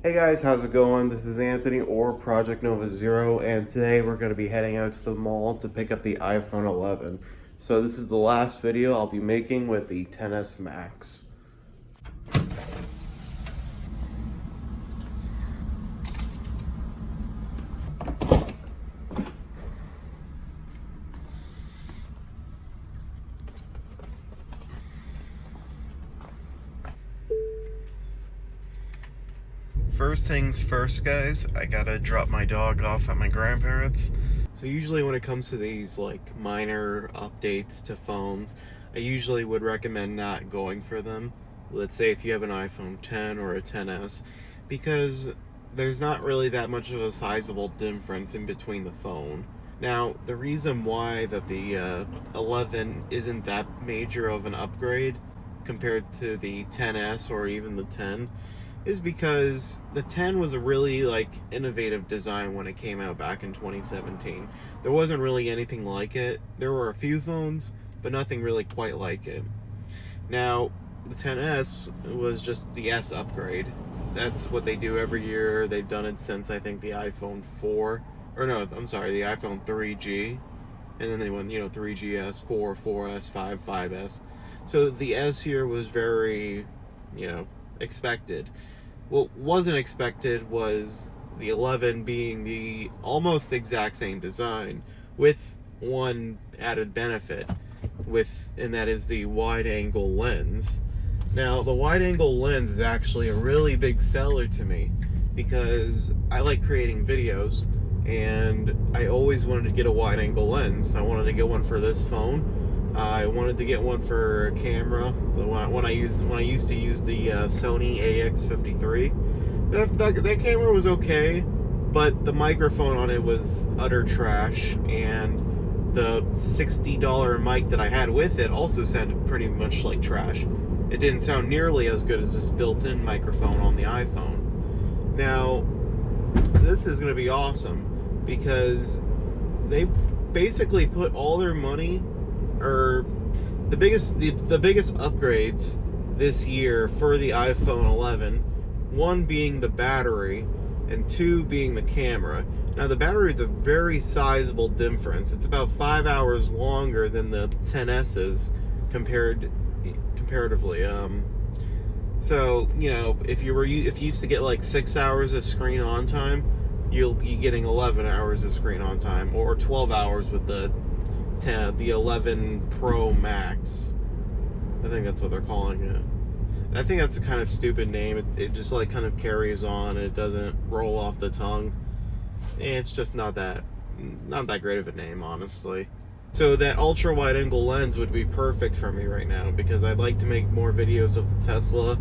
Hey guys, how's it going? This is Anthony or Project Nova Zero, and today we're going to be heading out to the mall to pick up the iPhone 11. So this is the last video I'll be making with the XS Max. First things first, guys, I gotta drop my dog off at my grandparents'. So usually when it comes to these like minor updates to phones, I usually would recommend not going for them. Let's say if you have an iPhone 10 or a 10s, because there's not really that much of a sizable difference in between the phone. Now, the reason why that the 11 isn't that major of an upgrade compared to the 10s or even the 10 is because the 10 was a really innovative design when it came out back in 2017. There wasn't really anything like it. There were a few phones, but nothing really quite like it. Now, the 10s was just the S upgrade. That's what they do every year. They've done it since I think the iPhone 4, or no, I'm sorry, the iPhone 3G. And then they went, 3GS, 4, 4S, 5, 5S. So the S here was very, expected. What wasn't expected was the 11 being the almost exact same design with one added benefit, and that is the wide angle lens. Now, the wide angle lens is actually a really big seller to me because I like creating videos and I always wanted to get a wide angle lens. I wanted to get one for this phone. I wanted to get one for a camera. When I used to use the Sony AX53, that camera was okay, but the microphone on it was utter trash, and the $60 mic that I had with it also sounded pretty much like trash. It didn't sound nearly as good as this built-in microphone on the iPhone. Now, this is going to be awesome because they basically put all their money, or the biggest upgrades this year for the iPhone 11, one being the battery and two being the camera. Now, the battery is a very sizable difference. It's about 5 hours longer than the 10s's comparatively. So if you used to get like 6 hours of screen on time, you'll be getting 11 hours of screen on time, or 12 hours with the 11 Pro Max. I think that's what they're calling it. I think that's a kind of stupid name. It just kind of carries on. It doesn't roll off the tongue. It's just not that great of a name, honestly. So that ultra wide angle lens would be perfect for me right now because I'd like to make more videos of the Tesla.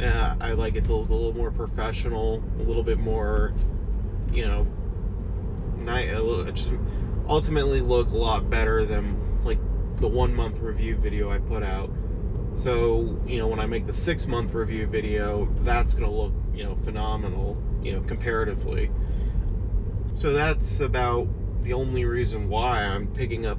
I like it to look a little more professional, a little bit more, just ultimately look a lot better than the 1 month review video I put out. So when I make the 6 month review video, that's gonna look phenomenal, comparatively. So that's about the only reason why I'm picking up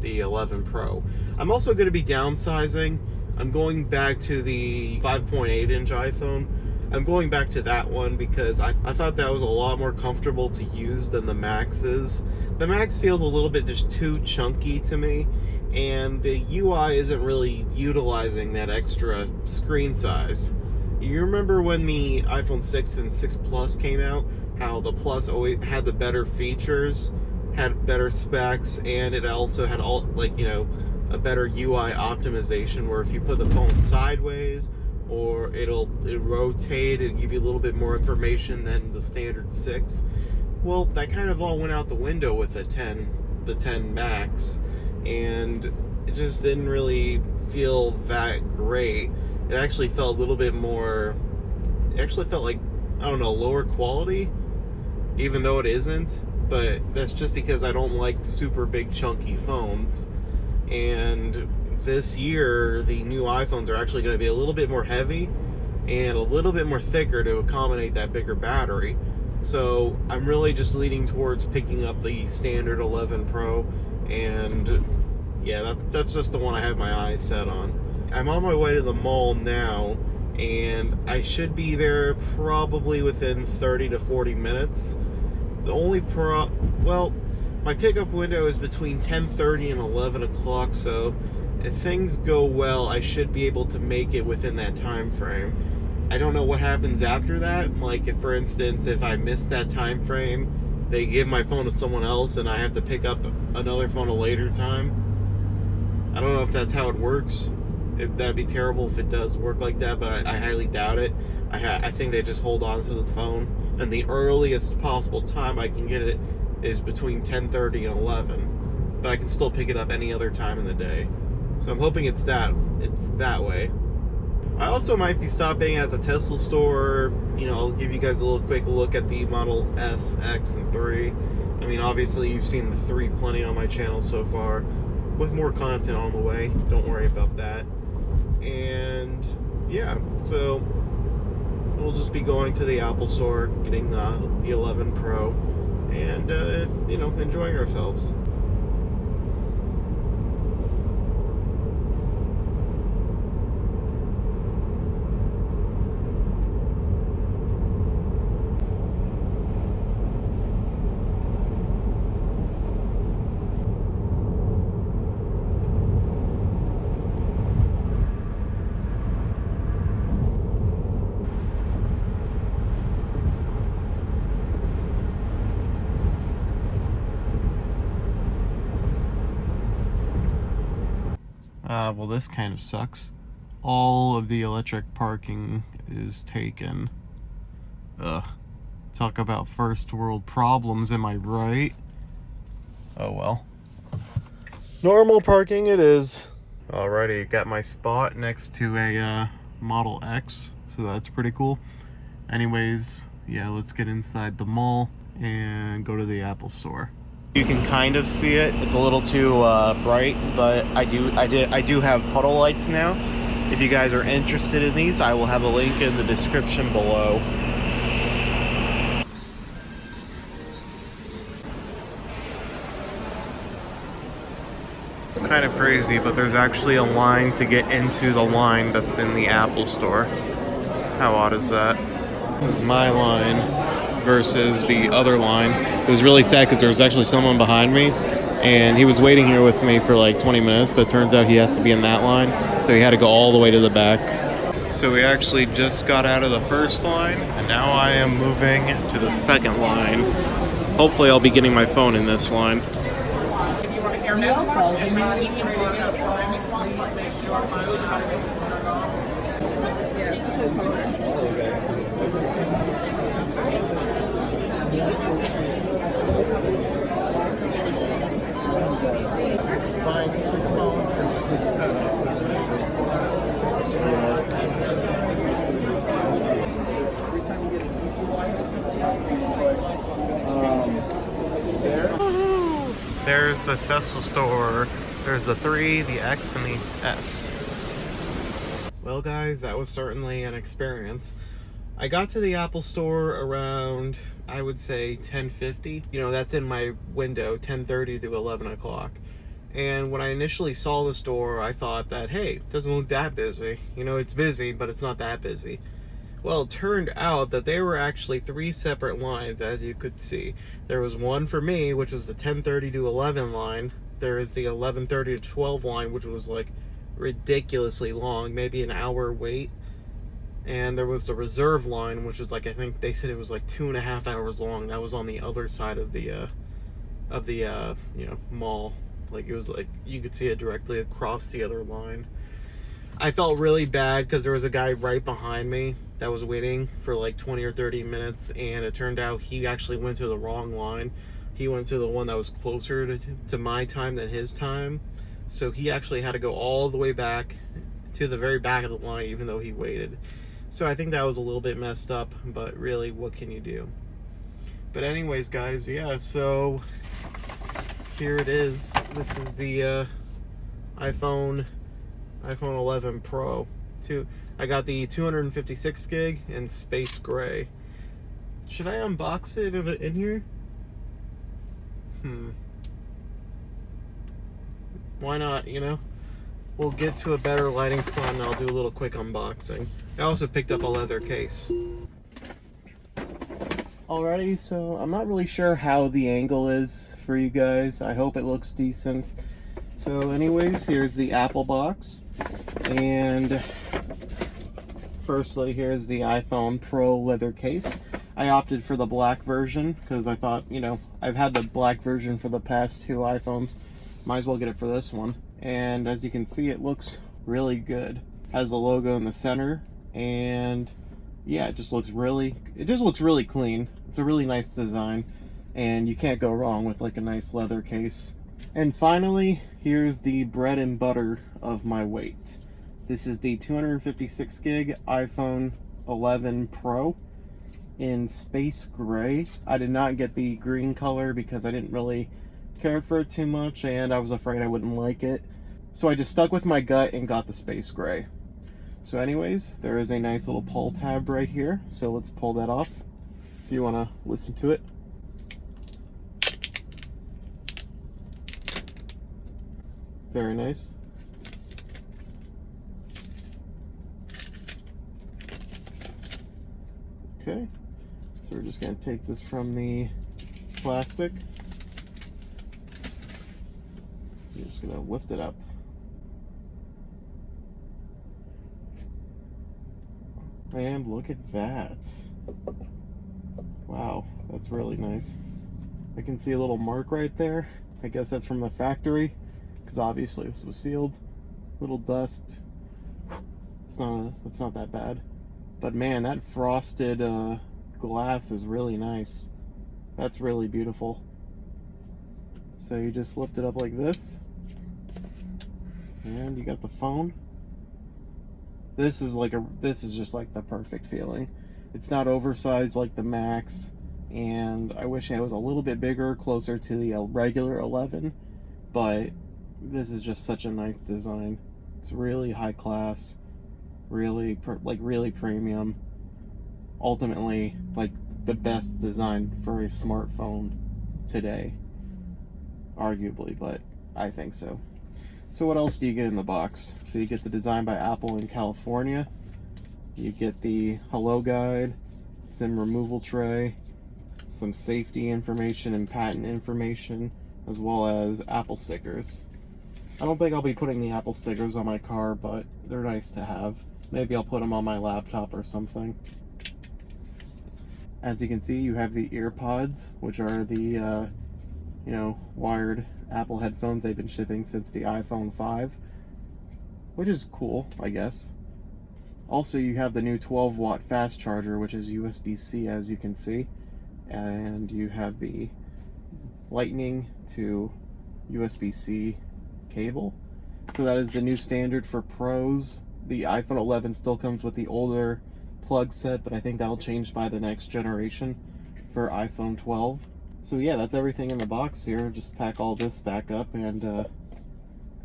the 11 Pro. I'm also going to be downsizing. I'm going back to the 5.8 inch iPhone. I'm going back to that one because I thought that was a lot more comfortable to use than the Max is. The Max feels a little bit just too chunky to me, and the UI isn't really utilizing that extra screen size. You remember when the iPhone 6 and 6 Plus came out, how the Plus always had the better features, had better specs, and it also had a better UI optimization where if you put the phone sideways or it'll rotate and give you a little bit more information than the standard 6. Well, that kind of all went out the window with the 10 Max, and it just didn't really feel that great. It actually felt a little bit more, it actually felt like, I don't know, lower quality, even though it isn't. But that's just because I don't like super big chunky phones. And this year, the new iPhones are actually going to be a little bit more heavy and a little bit more thicker to accommodate that bigger battery. So I'm really just leaning towards picking up the standard 11 Pro, and yeah, that's just the one I have my eyes set on. I'm on my way to the mall now, and I should be there probably within 30 to 40 minutes. The only well, my pickup window is between 10:30 and 11 o'clock, so if things go well, I should be able to make it within that time frame. I don't know what happens after that. Like, if, for instance, if I miss that time frame, they give my phone to someone else and I have to pick up another phone a later time. I don't know if that's how it works. That'd be terrible if it does work like that, but I highly doubt it. I think they just hold on to the phone, and the earliest possible time I can get it is between 10:30 and 11, but I can still pick it up any other time in the day. So I'm hoping it's that way. I also might be stopping at the Tesla store. You know, I'll give you guys a little quick look at the Model S, X, and 3. I mean, obviously you've seen the 3 plenty on my channel so far, with more content on the way. Don't worry about that. And yeah, so we'll just be going to the Apple store, getting the 11 Pro, and you know, enjoying ourselves. Well, this kind of sucks. All of the electric parking is taken. Ugh. Talk about first world problems, am I right? Oh well. Normal parking it is. Alrighty, got my spot next to a Model X, so that's pretty cool. Anyways, yeah, let's get inside the mall and go to the Apple store. You can kind of see it. It's a little too bright, but I do have puddle lights now. If you guys are interested in these, I will have a link in the description below. Kind of crazy, but there's actually a line to get into the line that's in the Apple store. How odd is that? This is my line versus the other line. It was really sad because there was actually someone behind me, and he was waiting here with me for like 20 minutes, but it turns out he has to be in that line, so he had to go all the way to the back. So we actually just got out of the first line, and now I am moving to the second line. Hopefully I'll be getting my phone in this line. There's the Tesla store. There's the 3, the X, and the S. Well guys, that was certainly an experience. I got to the Apple store around, I would say, 10:50. You know, that's in my window, 10:30 to 11 o'clock. And when I initially saw the store, I thought that, hey, it doesn't look that busy. You know, it's busy, but it's not that busy. Well, it turned out that there were actually 3 separate lines, as you could see. There was one for me, which was the 10:30 to 11 line. There is the 11:30 to 12 line, which was like ridiculously long, maybe an hour wait. And there was the reserve line, which was like, I think they said it was like 2.5 hours long. That was on the other side of the you know, mall. Like, it was like you could see it directly across the other line. I felt really bad because there was a guy right behind me that was waiting for like 20 or 30 minutes, and it turned out he actually went to the wrong line. He went to the one that was closer to my time than his time. So he actually had to go all the way back to the very back of the line, even though he waited. So I think that was a little bit messed up, but really, what can you do? But anyways, guys, yeah, so here it is. This is the iPhone 11 Pro. I got the 256 gig and space gray. Should I unbox it in here? Why not, you know? we'll get to a better lighting spot and I'll do a little quick unboxing. I also picked up a leather case. Alrighty, so I'm not really sure how the angle is for you guys. I hope it looks decent. So anyways, here's the Apple box. And firstly, here's the iPhone Pro leather case. I opted for the black version because I thought, you know, I've had the black version for the past 2 iPhones. Might as well get it for this one. And as you can see, it looks really good. Has the logo in the center, and yeah, it just looks really clean. It's a really nice design, and you can't go wrong with like a nice leather case. And finally, here's the bread and butter of my weight. This is the 256 gig iPhone 11 Pro in space gray. I did not get the green color because I didn't really care for it too much, and I was afraid I wouldn't like it. So I just stuck with my gut and got the space gray. So anyways, there is a nice little pull tab right here. So let's pull that off if you want to listen to it. Very nice. Okay, so we're just going to take this from the plastic. I'm just going to lift it up. And look at that. Wow, that's really nice. I can see a little mark right there. I guess that's from the factory, because obviously this was sealed. Little dust. It's not that bad. But man, that frosted glass is really nice. That's really beautiful. So you just lift it up like this, and you got the phone. This is just like the perfect feeling. It's not oversized like the Max, and I wish it was a little bit bigger, closer to the regular 11, but this is just such a nice design. It's really high class, really premium. Ultimately, like the best design for a smartphone today, arguably, but I think so. So what else do you get in the box? So you get the design by Apple in California. You get the hello guide, SIM removal tray, some safety information and patent information, as well as Apple stickers. I don't think I'll be putting the Apple stickers on my car, but they're nice to have. Maybe I'll put them on my laptop or something. As you can see, you have the EarPods, which are the wired Apple headphones they've been shipping since the iPhone 5, which is cool, I guess. Also, you have the new 12-watt fast charger, which is USB-C, as you can see, and you have the Lightning to USB-C cable. So that is the new standard for pros. The iPhone 11 still comes with the older plug set, but I think that'll change by the next generation for iPhone 12. So yeah, that's everything in the box here. Just pack all this back up and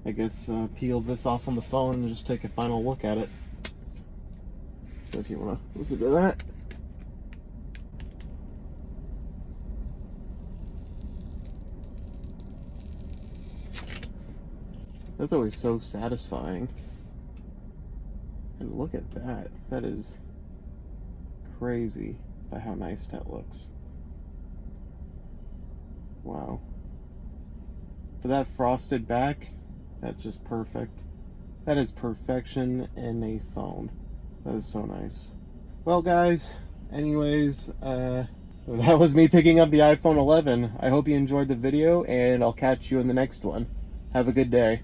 I guess peel this off on the phone and just take a final look at it. So if you want to listen to that. That's always so satisfying. And look at that. That is crazy by how nice that looks. Wow. For that frosted back, that's just perfect. That is perfection in a phone. That is so nice. Well guys, anyways, that was me picking up the iPhone 11. I hope you enjoyed the video, and I'll catch you in the next one. Have a good day.